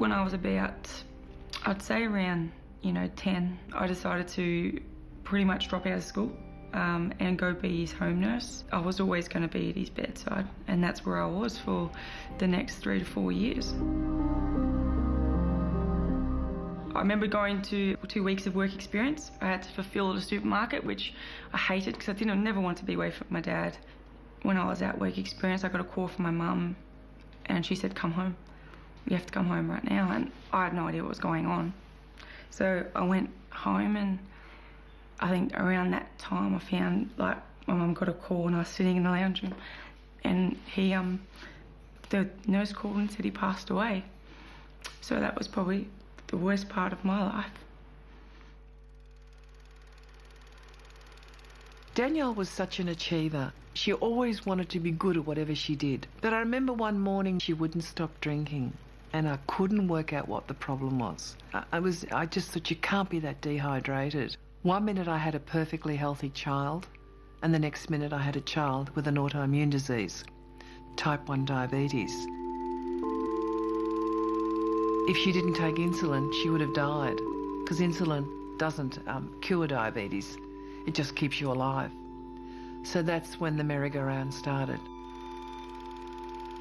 When I was about, I'd say around, 10, I decided to pretty much drop out of school and go be his home nurse. I was always going to be at his bedside, and that's where I was for the next 3 to 4 years. I remember going to 2 weeks of work experience. I had to fulfil at a supermarket, which I hated because I never wanted to be away from my dad. When I was at work experience, I got a call from my mum, and she said, "Come home. You have to come home right now." And I had no idea what was going on. So I went home, and I think around that time I found, like, my mum got a call and I was sitting in the lounge room, and the nurse called and said he passed away. So that was probably the worst part of my life. Danielle was such an achiever. She always wanted to be good at whatever she did. But I remember one morning she wouldn't stop drinking, and I couldn't work out what the problem was. I just thought, you can't be that dehydrated. One minute I had a perfectly healthy child, and the next minute I had a child with an autoimmune disease, type 1 diabetes. If she didn't take insulin, she would have died, because insulin doesn't cure diabetes. It just keeps you alive. So that's when the merry-go-round started.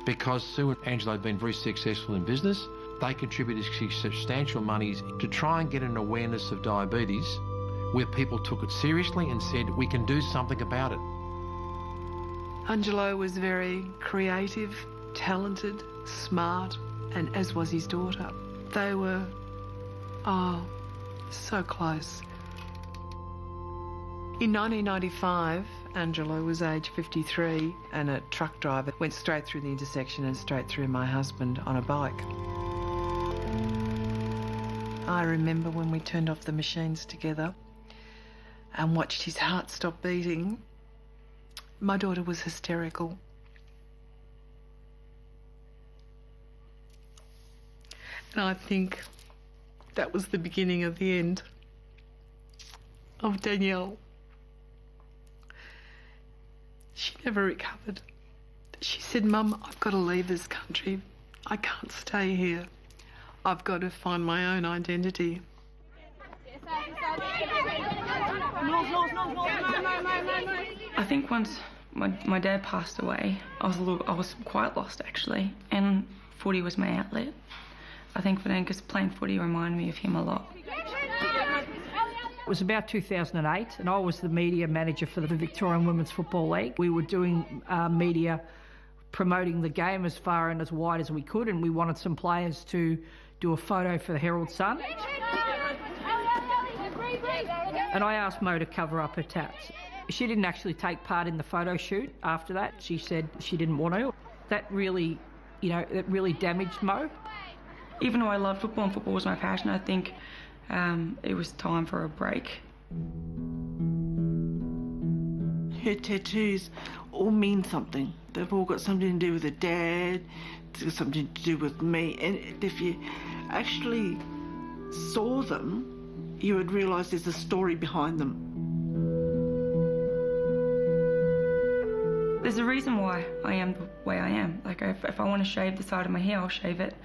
Because Sue and Angela had been very successful in business, they contributed substantial monies to try and get an awareness of diabetes where people took it seriously and said, we can do something about it. Angelo was very creative, talented, smart, and as was his daughter. They were, so close. In 1995, Angelo was age 53, and a truck driver went straight through the intersection and straight through my husband on a bike. I remember when we turned off the machines together and watched his heart stop beating. My daughter was hysterical. And I think that was the beginning of the end of Danielle. She never recovered. She said, "Mum, I've got to leave this country. I can't stay here. I've got to find my own identity." I think once my dad passed away, I was quite lost, actually, and footy was my outlet. I think for then, because playing footy reminded me of him a lot. It was about 2008, and I was the media manager for the Victorian Women's Football League. We were doing media promoting the game as far and as wide as we could, and we wanted some players to do a photo for the Herald Sun. And I asked Mo to cover up her tats. She didn't actually take part in the photo shoot after that. She said she didn't want to. That really, it really damaged Mo. Even though I loved football and football was my passion, I think it was time for a break. Her tattoos all mean something. They've all got something to do with her dad, it's got something to do with me. And if you actually saw them, you would realise there's a story behind them. There's a reason why I am the way I am. Like, if I want to shave the side of my hair, I'll shave it.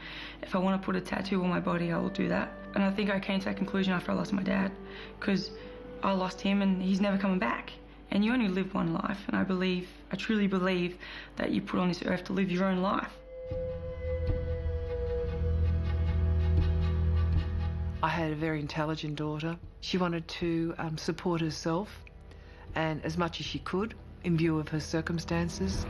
If I want to put a tattoo on my body, I will do that. And I think I came to that conclusion after I lost my dad, because I lost him and he's never coming back. And you only live one life, and I truly believe that you put on this earth to live your own life. I had a very intelligent daughter. She wanted to support herself, and as much as she could, in view of her circumstances.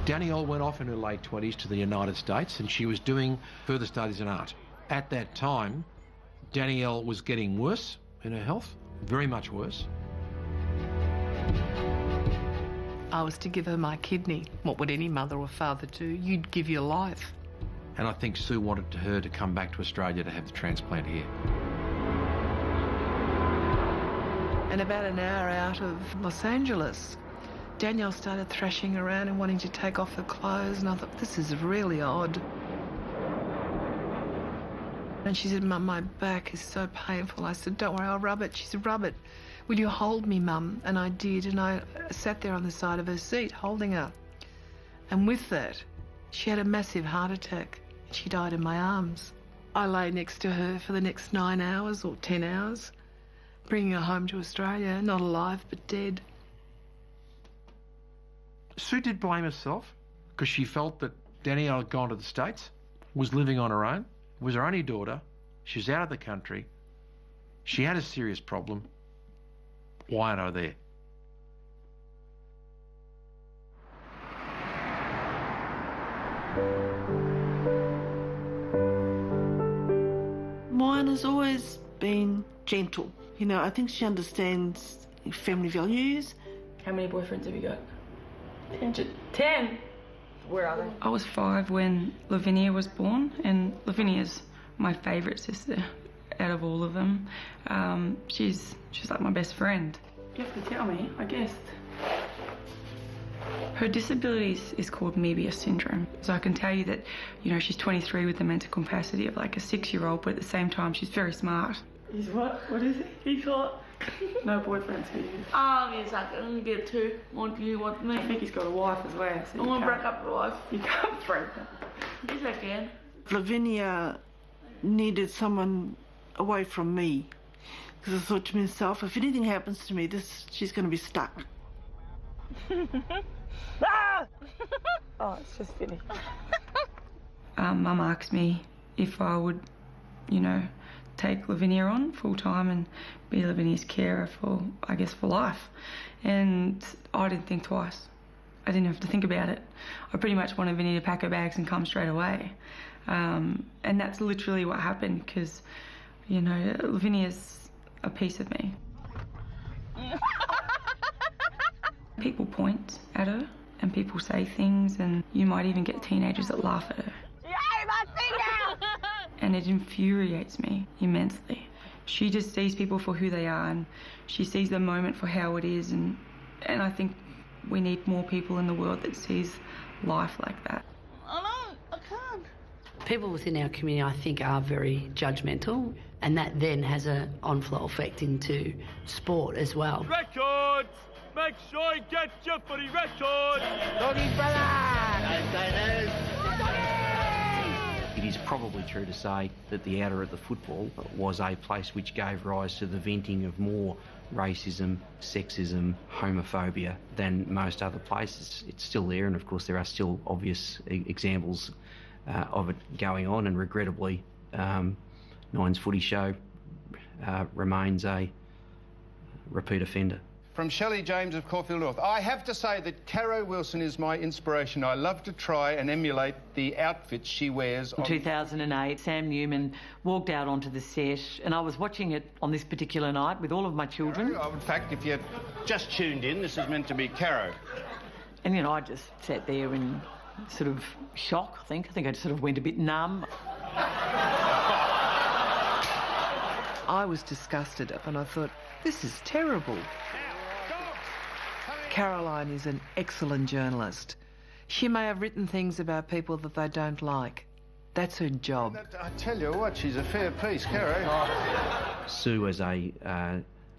Danielle went off in her late 20s to the United States, and she was doing further studies in art. At that time, Danielle was getting worse in her health, very much worse. I was to give her my kidney. What would any mother or father do? You'd give your life. And I think Sue wanted her to come back to Australia to have the transplant here. And about an hour out of Los Angeles, Danielle started thrashing around and wanting to take off her clothes, and I thought, this is really odd. And she said, "Mum, my back is so painful." I said, "Don't worry, I'll rub it." She said, "Rub it. Will you hold me, Mum?" And I did, and I sat there on the side of her seat holding her. And with that, She had a massive heart attack. She died in my arms. I lay next to her for the next 9 hours or 10 hours, bringing her home to Australia, not alive but dead. Sue did blame herself because she felt that Danielle had gone to the States, was living on her own, was her only daughter, she was out of the country, she had a serious problem. Why aren't I there? Moana's always been gentle. You know, I think she understands family values. How many boyfriends have you got? 10. Where are they? I was 5 when Lavinia was born, and Lavinia's my favourite sister out of all of them. She's like my best friend. You have to tell me, I guess. Her disability is called Moebius syndrome. So I can tell you that, you know, she's 23 with the mental capacity of like a 6-year-old, but at the same time, she's very smart. He's what? What is it? He's what? No boyfriends for you. Yes, I can get 2. What do you want me? I think he's got a wife as well. So I want to break up the wife. You can't break up. Yes, I can. Lavinia needed someone away from me. Because I thought to myself, if anything happens to me, she's going to be stuck. Oh, it's just finished. Mum asked me if I would, you know, take Lavinia on full time and be Lavinia's carer for, I guess, for life. And I didn't think twice. I didn't have to think about it. I pretty much wanted Lavinia to pack her bags and come straight away. And that's literally what happened because, you know, Lavinia's a piece of me. People point at her and people say things, and you might even get teenagers that laugh at her. And it infuriates me immensely. She just sees people for who they are, and she sees the moment for how it is, and I think we need more people in the world that sees life like that. I can't. People within our community, I think, are very judgmental, and that then has an on-flow effect into sport as well. Records! Make sure you get your footy records! Doggy It is probably true to say that the outer of the football was a place which gave rise to the venting of more racism, sexism, homophobia than most other places. It's still there, and of course there are still obvious examples of it going on, and regrettably Nine's Footy Show remains a repeat offender. From Shelley James of Caulfield North. I have to say that Caro Wilson is my inspiration. I love to try and emulate the outfits she wears. In 2008, Sam Newman walked out onto the set, and I was watching it on this particular night with all of my children. In fact, if you've just tuned in, this is meant to be Caro. And, you know, I just sat there in sort of shock, I think. I think I sort of went a bit numb. I was disgusted and I thought, this is terrible. Caroline is an excellent journalist. She may have written things about people that they don't like. That's her job. I tell you what, she's a fair piece, Caro. Sue, as a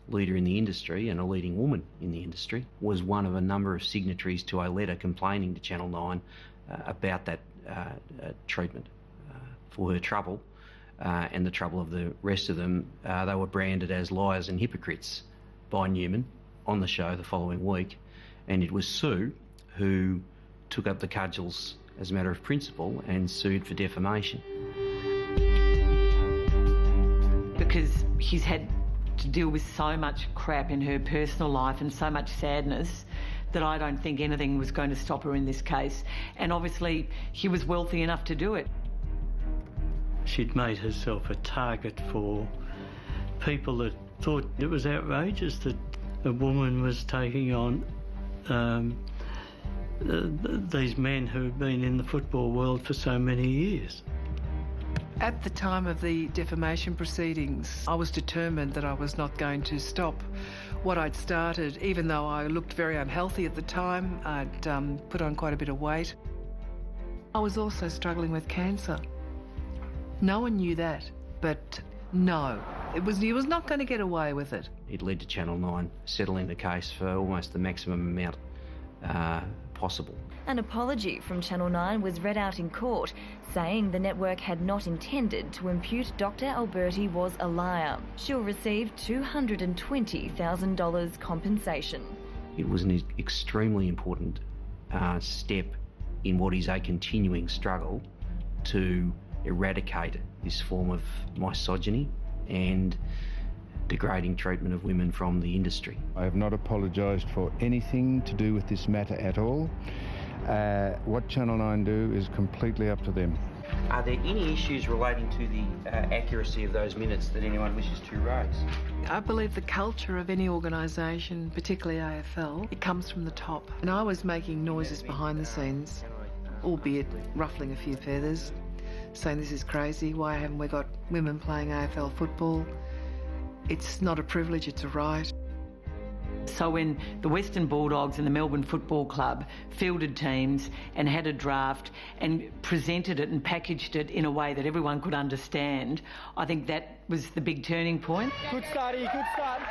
leader in the industry and a leading woman in the industry, was one of a number of signatories to a letter complaining to Channel 9 about that treatment for her trouble and the trouble of the rest of them. They were branded as liars and hypocrites by Newman on the show the following week, and it was Sue who took up the cudgels as a matter of principle and sued for defamation. Because she's had to deal with so much crap in her personal life and so much sadness that I don't think anything was going to stop her in this case. And obviously she was wealthy enough to do it. She'd made herself a target for people that thought it was outrageous that a woman was taking on these men who had been in the football world for so many years. At the time of the defamation proceedings, I was determined that I was not going to stop what I'd started, even though I looked very unhealthy at the time. I'd put on quite a bit of weight. I was also struggling with cancer. No one knew that, but no, he was not going to get away with it. It led to Channel 9 settling the case for almost the maximum amount possible. An apology from Channel 9 was read out in court, saying the network had not intended to impute Dr Alberti was a liar. She'll receive $220,000 compensation. It was an extremely important step in what is a continuing struggle to eradicate this form of misogyny and degrading treatment of women from the industry. I have not apologised for anything to do with this matter at all. What Channel 9 do is completely up to them. Are there any issues relating to the accuracy of those minutes that anyone wishes to raise? I believe the culture of any organisation, particularly AFL, it comes from the top. And I was making noises behind the scenes, albeit ruffling a few feathers, saying this is crazy, why haven't we got women playing AFL football? It's not a privilege, it's a right. So when the Western Bulldogs and the Melbourne Football Club fielded teams and had a draft and presented it and packaged it in a way that everyone could understand, I think that was the big turning point. Good start here, good start.